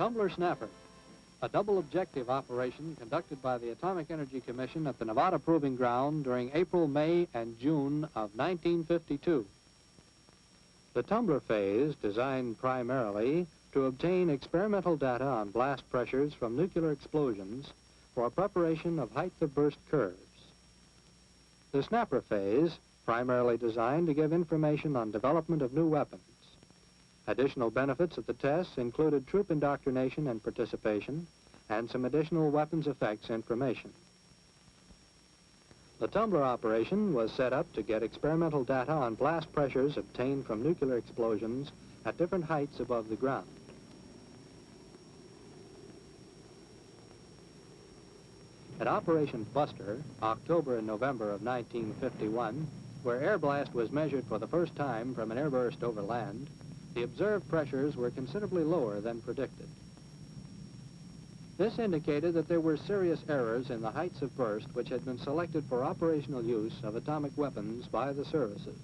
Tumbler-Snapper, a double-objective operation conducted by the Atomic Energy Commission at the Nevada Proving Ground during April, May, and June of 1952. The tumbler phase, designed primarily to obtain experimental data on blast pressures from nuclear explosions for preparation of height of burst curves. The snapper phase, primarily designed to give information on development of new weapons. Additional benefits of the tests included troop indoctrination and participation, and some additional weapons effects information. The tumbler operation was set up to get experimental data on blast pressures obtained from nuclear explosions at different heights above the ground. At Operation Buster, October and November of 1951, where air blast was measured for the first time from an airburst over land, the observed pressures were considerably lower than predicted. This indicated that there were serious errors in the heights of burst which had been selected for operational use of atomic weapons by the services.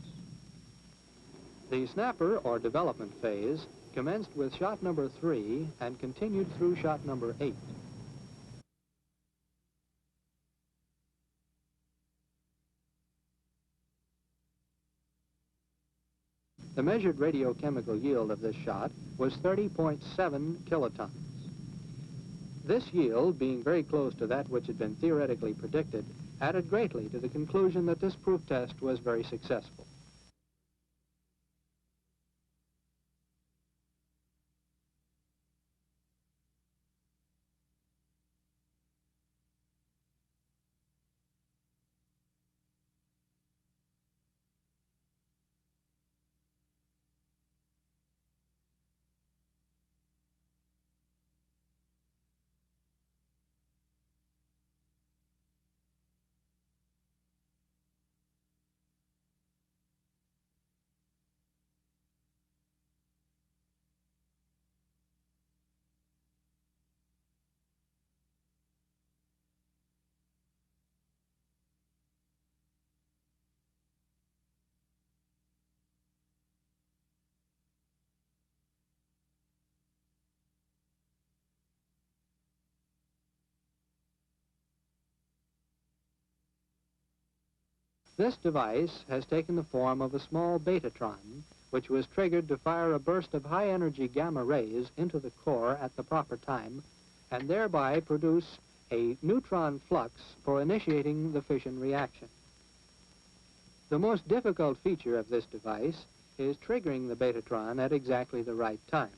The snapper, or development phase, commenced with shot number 3 and continued through shot number 8. The measured radiochemical yield of this shot was 30.7 kilotons. This yield, being very close to that which had been theoretically predicted, added greatly to the conclusion that this proof test was very successful. This device has taken the form of a small betatron, which was triggered to fire a burst of high-energy gamma rays into the core at the proper time, and thereby produce a neutron flux for initiating the fission reaction. The most difficult feature of this device is triggering the betatron at exactly the right time.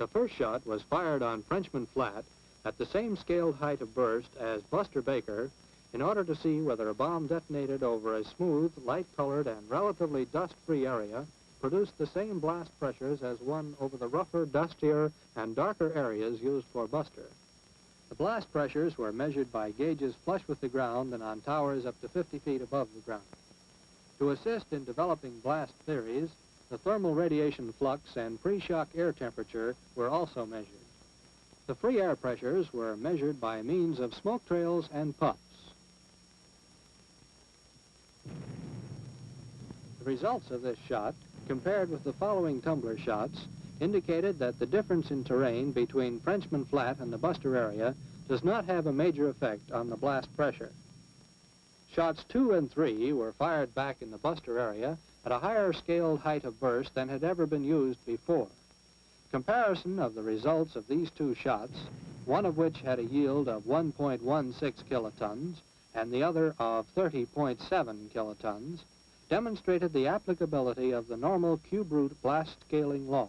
The first shot was fired on Frenchman Flat at the same scaled height of burst as Buster Baker in order to see whether a bomb detonated over a smooth, light-colored, and relatively dust-free area produced the same blast pressures as one over the rougher, dustier, and darker areas used for Buster. The blast pressures were measured by gauges flush with the ground and on towers up to 50 feet above the ground. To assist in developing blast theories, the thermal radiation flux and pre-shock air temperature were also measured. The free air pressures were measured by means of smoke trails and puffs. The results of this shot, compared with the following tumbler shots, indicated that the difference in terrain between Frenchman Flat and the Buster area does not have a major effect on the blast pressure. Shots 2 and 3 were fired back in the Buster area at a higher scaled height of burst than had ever been used before. Comparison of the results of these two shots, one of which had a yield of 1.16 kilotons and the other of 30.7 kilotons, demonstrated the applicability of the normal cube root blast scaling laws.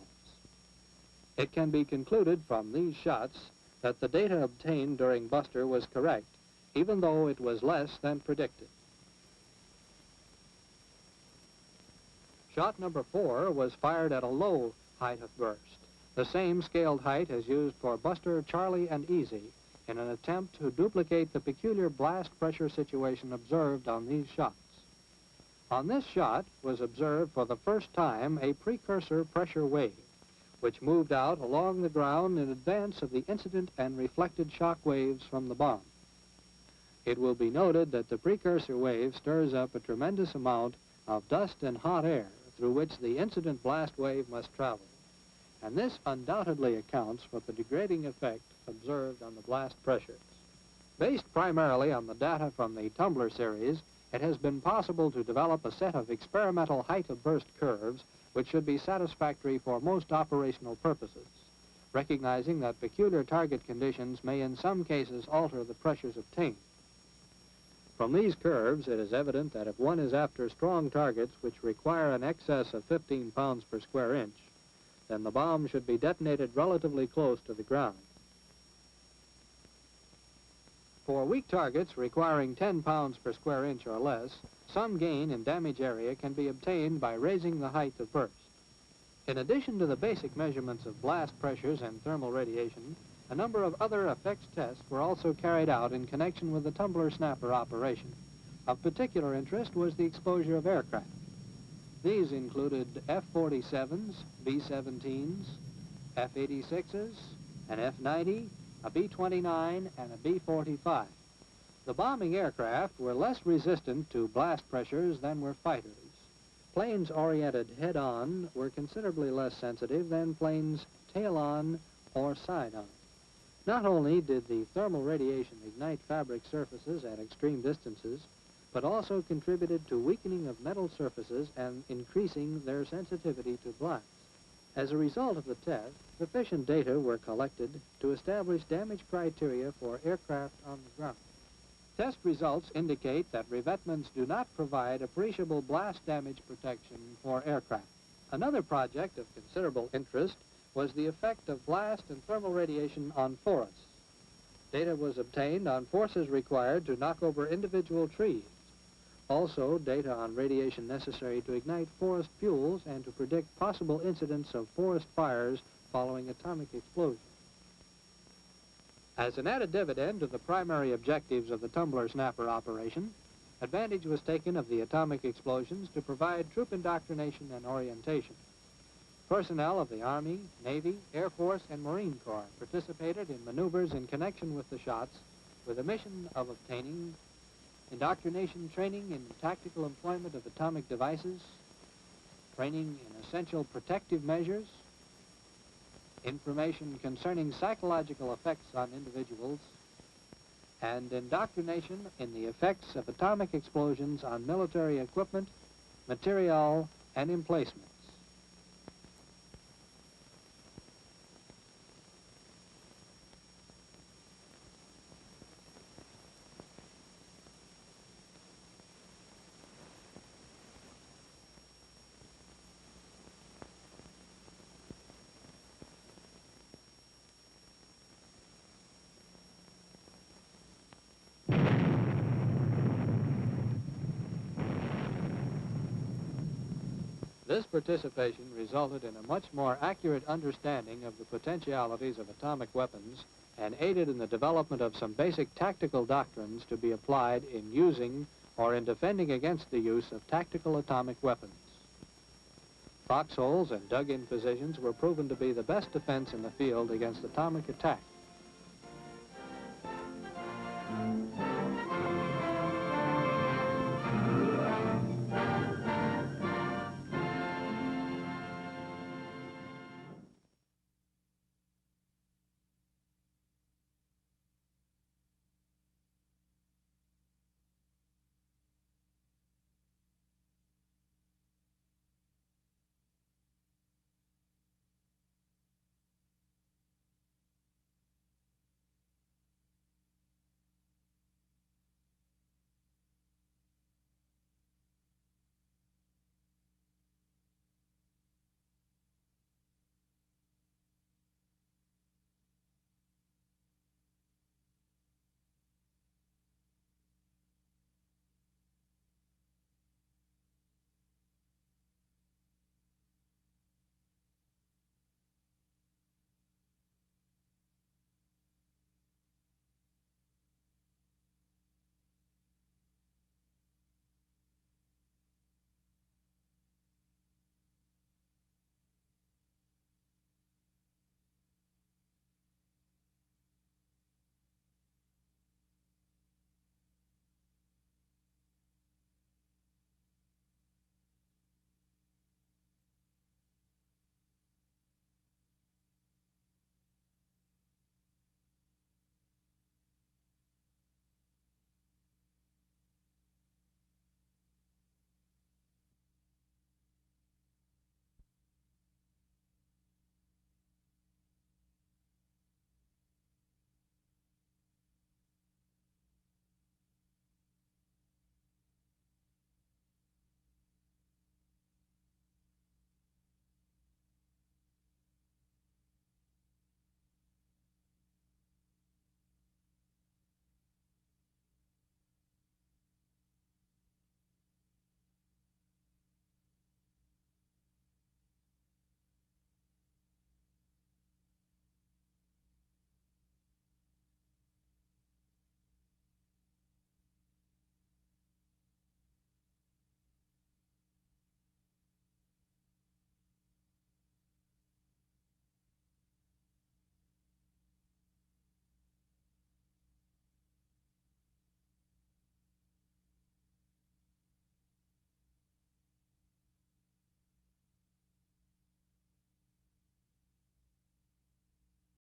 It can be concluded from these shots that the data obtained during Buster was correct, even though it was less than predicted. Shot number 4 was fired at a low height of burst, the same scaled height as used for Buster, Charlie, and Easy, in an attempt to duplicate the peculiar blast pressure situation observed on these shots. On this shot was observed for the first time a precursor pressure wave, which moved out along the ground in advance of the incident and reflected shock waves from the bomb. It will be noted that the precursor wave stirs up a tremendous amount of dust and hot air through which the incident blast wave must travel, and this undoubtedly accounts for the degrading effect observed on the blast pressures. Based primarily on the data from the Tumbler series, it has been possible to develop a set of experimental height of burst curves which should be satisfactory for most operational purposes, recognizing that peculiar target conditions may in some cases alter the pressures obtained. From these curves, it is evident that if one is after strong targets which require an excess of 15 pounds per square inch, then the bomb should be detonated relatively close to the ground. For weak targets requiring 10 pounds per square inch or less, some gain in damage area can be obtained by raising the height of burst. In addition to the basic measurements of blast pressures and thermal radiation, a number of other effects tests were also carried out in connection with the Tumbler-Snapper operation. Of particular interest was the exposure of aircraft. These included F-47s, B-17s, F-86s, an F-90, a B-29, and a B-45. The bombing aircraft were less resistant to blast pressures than were fighters. Planes oriented head-on were considerably less sensitive than planes tail-on or side-on. Not only did the thermal radiation ignite fabric surfaces at extreme distances, but also contributed to weakening of metal surfaces and increasing their sensitivity to blasts. As a result of the test, sufficient data were collected to establish damage criteria for aircraft on the ground. Test results indicate that revetments do not provide appreciable blast damage protection for aircraft. Another project of considerable interest was the effect of blast and thermal radiation on forests. Data was obtained on forces required to knock over individual trees. Also, data on radiation necessary to ignite forest fuels and to predict possible incidents of forest fires following atomic explosions. As an added dividend to the primary objectives of the Tumbler-Snapper operation, advantage was taken of the atomic explosions to provide troop indoctrination and orientation. Personnel of the Army, Navy, Air Force, and Marine Corps participated in maneuvers in connection with the shots with the mission of obtaining indoctrination training in tactical employment of atomic devices, training in essential protective measures, information concerning psychological effects on individuals, and indoctrination in the effects of atomic explosions on military equipment, material, and emplacements. This participation resulted in a much more accurate understanding of the potentialities of atomic weapons and aided in the development of some basic tactical doctrines to be applied in using or in defending against the use of tactical atomic weapons. Foxholes and dug-in positions were proven to be the best defense in the field against atomic attack.